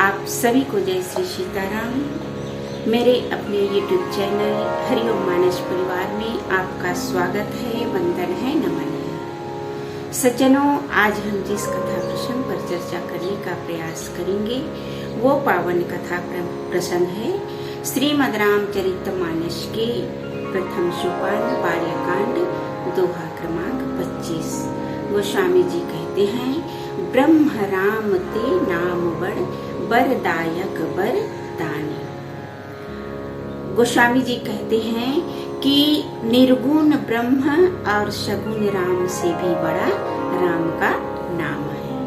आप सभी को जय श्री सीताराम। मेरे अपने YouTube चैनल हरिओम मानस परिवार में आपका स्वागत है, वंदन है, नमन है। सज्जनों, आज हम जिस कथा प्रसंग पर चर्चा करने का प्रयास करेंगे वो पावन कथा प्रसंग है श्रीमद् रामचरितमानस के प्रथम सोपान बाल्यकांड दोहा क्रमांक 25। गोस्वामी जी कहते हैं, ब्रह्म राम ते नाम बरदायक बरदानी। गोस्वामी जी कहते हैं कि निर्गुण ब्रह्म और सगुण राम से भी बड़ा राम का नाम है।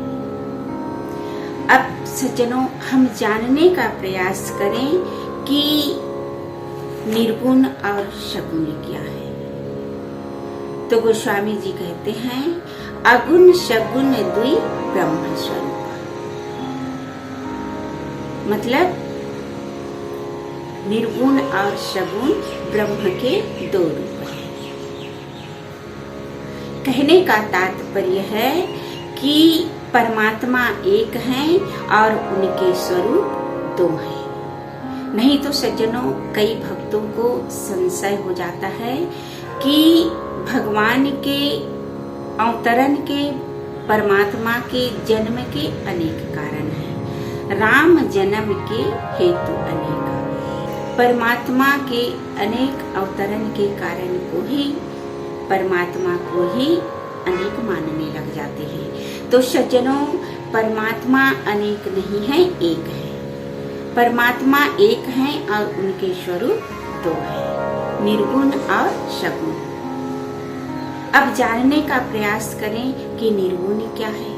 अब सज्जनों, हम जानने का प्रयास करें कि निर्गुण और सगुण क्या है। तो गोस्वामी जी कहते हैं, अगुण सगुण दुई ब्रह्म स्वरूप। मतलब निर्गुण और सगुण ब्रह्म के दो रूप हैं। कहने का तात्पर्य है कि परमात्मा एक हैं और उनके स्वरूप दो हैं। नहीं तो सज्जनों, कई भक्तों को संशय हो जाता है कि भगवान के अवतरण के, परमात्मा के जन्म के अनेक कारण हैं। राम जन्म के हेतु अनेक, परमात्मा के अनेक अवतरण के कारण को ही, परमात्मा को ही अनेक मानने लग जाते हैं। तो सज्जनों, परमात्मा अनेक नहीं है, एक है। परमात्मा एक है और उनके स्वरूप दो है, निर्गुण और सगुण। अब जानने का प्रयास करें कि निर्गुण क्या है।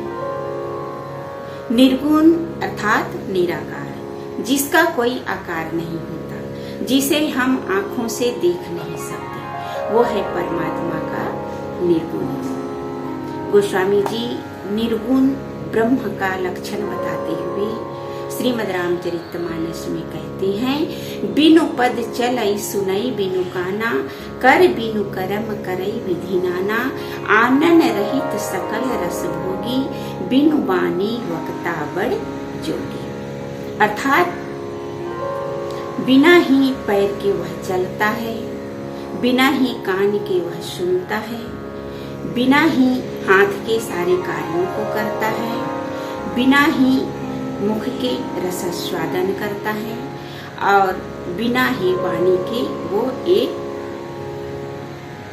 निर्गुण अर्थात निराकार, जिसका कोई आकार नहीं होता, जिसे हम आंखों से देख नहीं सकते, वो है परमात्मा का निर्गुण। गोस्वामी जी निर्गुण ब्रह्म का लक्षण बताते हुए श्रीमद् रामचरितमानस में कहते हैं, बिनु पद चलई सुनई बिनु काना, कर बिनु करम करई विधि नाना, आनन रहित सकल रस भोगी, बिनु वाणी वक्ता बड़ जोगी। अर्थात बिना ही पैर के वह चलता है, बिना ही कान के वह सुनता है, बिना ही हाथ के सारे कार्यों को करता है, बिना ही मुख के रसास्वादन करता है और बिना ही वाणी के वो एक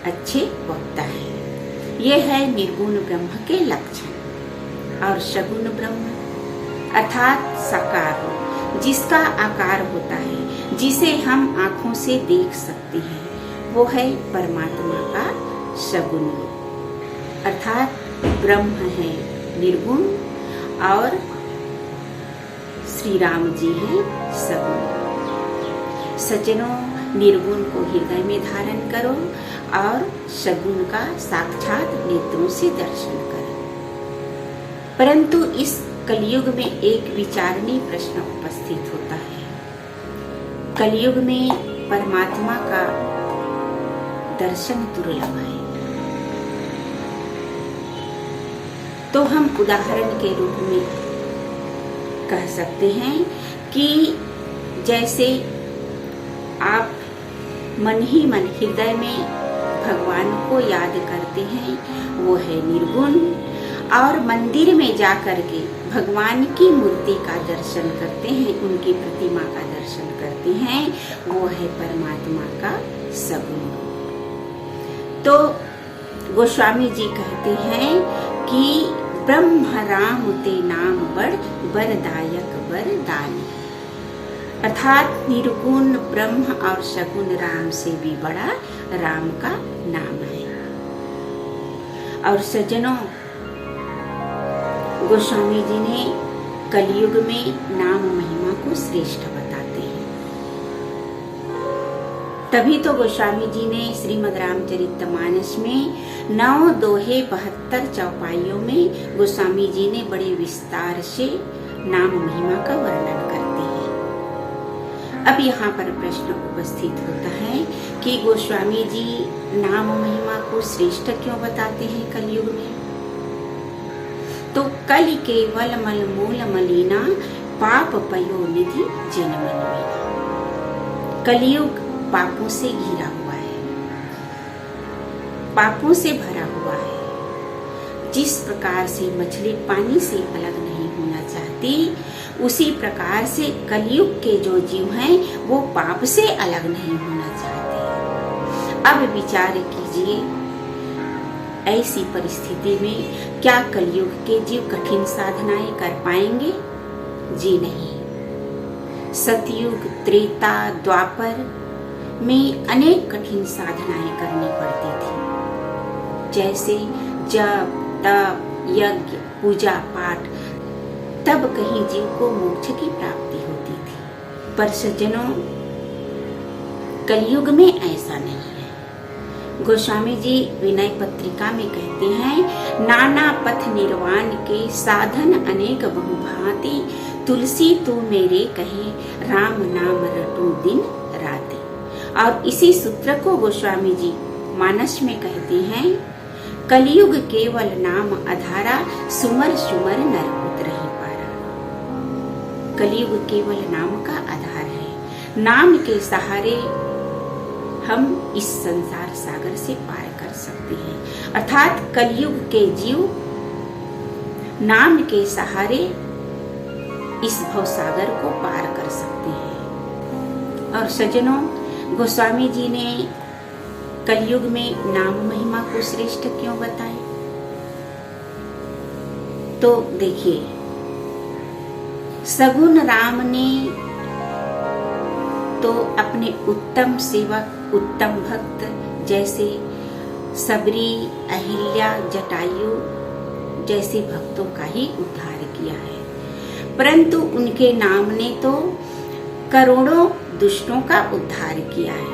अच्छे वक्ता है। ये है निर्गुण ब्रह्म के लक्षण। और सगुण ब्रह्म अर्थात साकार, जिसका आकार होता है, जिसे हम आंखों से देख सकते हैं, वो है परमात्मा का सगुण रूप। अर्थात ब्रह्म है निर्गुण और श्री राम जी हैं सगुण। सज्जनों, निर्गुण को हृदय में धारण करो और सगुण का साक्षात नेत्रों से दर्शन करो। परंतु इस कलयुग में एक विचारणीय प्रश्न उपस्थित होता है। कलयुग में परमात्मा का दर्शन दुर्लभ है। तो हम उदाहरण के रूप में कह सकते हैं कि जैसे आप मन ही मन हृदय में भगवान को याद करते हैं, वो है निर्गुण। और मंदिर में जाकर के भगवान की मूर्ति का दर्शन करते हैं, उनकी प्रतिमा का दर्शन करते हैं, वो है परमात्मा का सगुण। तो गोस्वामी जी कहते हैं कि ब्रह्म राम ते नाम बरदायक बरदानी। अर्थात निर्गुण ब्रह्म और सगुण राम से भी बड़ा राम का नाम है। और सज्जनों, गोस्वामी जी ने कलयुग में नाम महिमा को श्रेष्ठ बताते हैं। तभी तो गोस्वामी जी ने श्रीमद् रामचरितमानस में 9 दोहे 72 चौपाइयों में गोस्वामी जी ने बड़े विस्तार से नाम महिमा का वर्णन करते हैं। अब यहाँ पर प्रश्न उपस्थित होता है कि गोस्वामी जी नाम महिमा को श्रेष्ठ क्यों बताते हैं कलयुग में। तो कलि केवल मल मूल मलिना, पाप पयो निधि जनमन मेरा। कलयुग पापों से घिरा हुआ है, पापों से भरा हुआ है। जिस प्रकार से मछली पानी से अलग नहीं होना चाहती, उसी प्रकार से कलयुग के जो जीव हैं वो पाप से अलग नहीं होना चाहते। अब विचार कीजिए, ऐसी परिस्थिति में क्या कलयुग के जीव कठिन साधनाएं कर पाएंगे? जी नहीं। सतयुग, त्रेता, द्वापर में अनेक कठिन साधनाएं करनी पड़ती थी, जैसे जप, तप, यज्ञ, पूजा पाठ, तब कहीं जीव को मोक्ष की प्राप्ति होती थी। पर सज्जनों, कलयुग में ऐसा नहीं है। गोस्वामी जी विनय पत्रिका में कहते हैं, नाना पथ निर्वाण के साधन अनेक बहुभांति, तुलसी तू मेरे कहे राम नाम रटूं दिन राति। और इसी सूत्र को गोस्वामी जी मानस में कहते हैं, कलयुग केवल नाम आधारा, सुमर सुमर नर उतरहि पारा। कलयुग केवल नाम का आधार है। नाम के सहारे हम इस संसार सागर से पार कर सकते हैं। अर्थात कलयुग के जीव नाम के सहारे इस भव सागर को पार कर सकते हैं। और सज्जनों, गोस्वामी जी ने कलयुग में नाम महिमा को श्रेष्ठ क्यों बताए? तो देखिए, सगुण राम ने तो अपने उत्तम सेवक, उत्तम भक्त जैसे सबरी, अहिल्या, जटायु जैसे भक्तों का ही उद्धार किया है, परंतु उनके नाम ने तो करोड़ों दुष्टों का उद्धार किया है।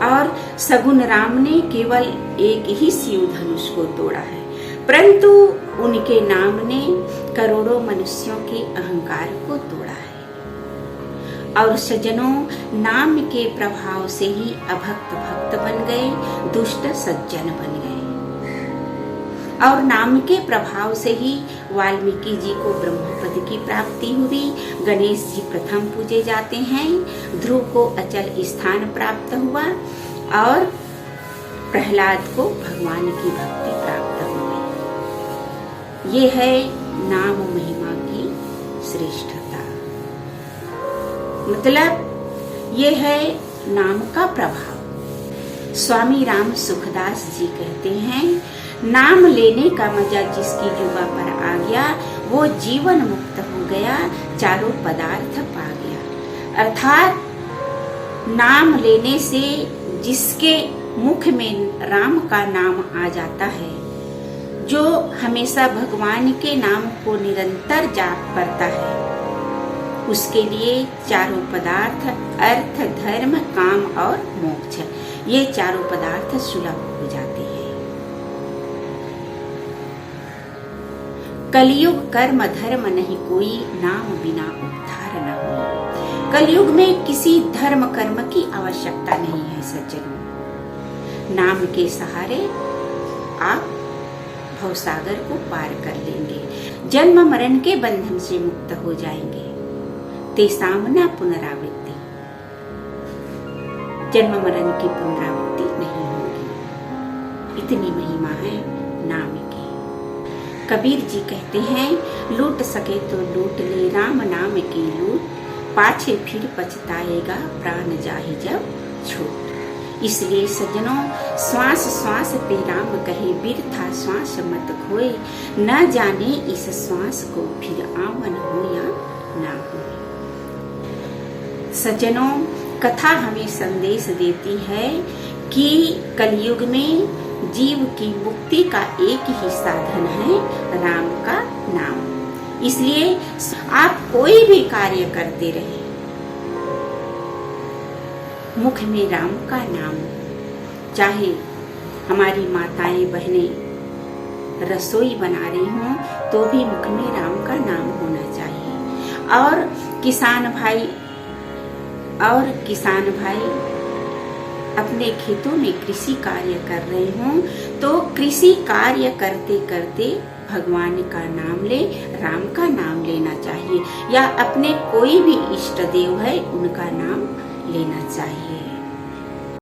और सगुण राम ने केवल एक ही शिव धनुष को तोड़ा है, परंतु उनके नाम ने करोड़ों मनुष्यों के अहंकार को तोड़ा है। और सज्जनों, नाम के प्रभाव से ही अभक्त भक्त बन गए, दुष्ट सज्जन बन गए। और नाम के प्रभाव से ही वाल्मीकि जी को ब्रह्मपद की प्राप्ति हुई, गणेश जी प्रथम पूजे जाते हैं, ध्रुव को अचल स्थान प्राप्त हुआ और प्रहलाद को भगवान की भक्ति प्राप्त हो गई। ये है नाम महिमा की श्रेष्ठता, मतलब ये है नाम का प्रभाव। स्वामी राम सुखदास जी कहते हैं, नाम लेने का मजा जिसकी जुबा पर आ गया, वो जीवन मुक्त हो गया, चारों पदार्थ पा गया। अर्थात नाम लेने से जिसके मुख में राम का नाम आ जाता है, जो हमेशा भगवान के नाम को निरंतर जाप करता है, उसके लिए चारों पदार्थ अर्थ, धर्म, काम और मोक्ष, ये चारों पदार्थ सुलभ हो जाते हैं। कलयुग कर्म धर्म नहीं कोई, नाम बिना उद्धार न हो। कलयुग में किसी धर्म कर्म की आवश्यकता नहीं है सज्जनों। नाम के सहारे आप भवसागर को पार कर लेंगे, जन्म मरण के बंधन से मुक्त हो जाएंगे। तेसाम न पुनरावृत्ति, जन्म मरण की पुनरावृत्ति नहीं होगी। इतनी महिमा है नाम की। कबीर जी कहते हैं, लूट सके तो लूट ले राम नाम की लूट, पाछे फिर पछताएगा प्राण जाहि जब छूट। इसलिए सज्जनों, श्वास श्वास पे राम कहे, बिरथा श्वास मत खोए, न जाने इस श्वास को फिर आवन हो या ना हो। सज्जनों, कथा हमें संदेश देती है कि कलयुग में जीव की मुक्ति का एक ही साधन है राम का नाम। इसलिए आप कोई भी कार्य करते रहे, मुख में राम का नाम, चाहे हमारी माताएं बहनें रसोई बना रही हों तो भी मुख में राम का नाम होना चाहिए। और किसान भाई अपने खेतों में कृषि कार्य कर रहे हों तो कृषि कार्य करते करते भगवान का नाम ले, राम का नाम लेना चाहिए, या अपने कोई भी इष्ट देव है उनका नाम लेना चाहिए।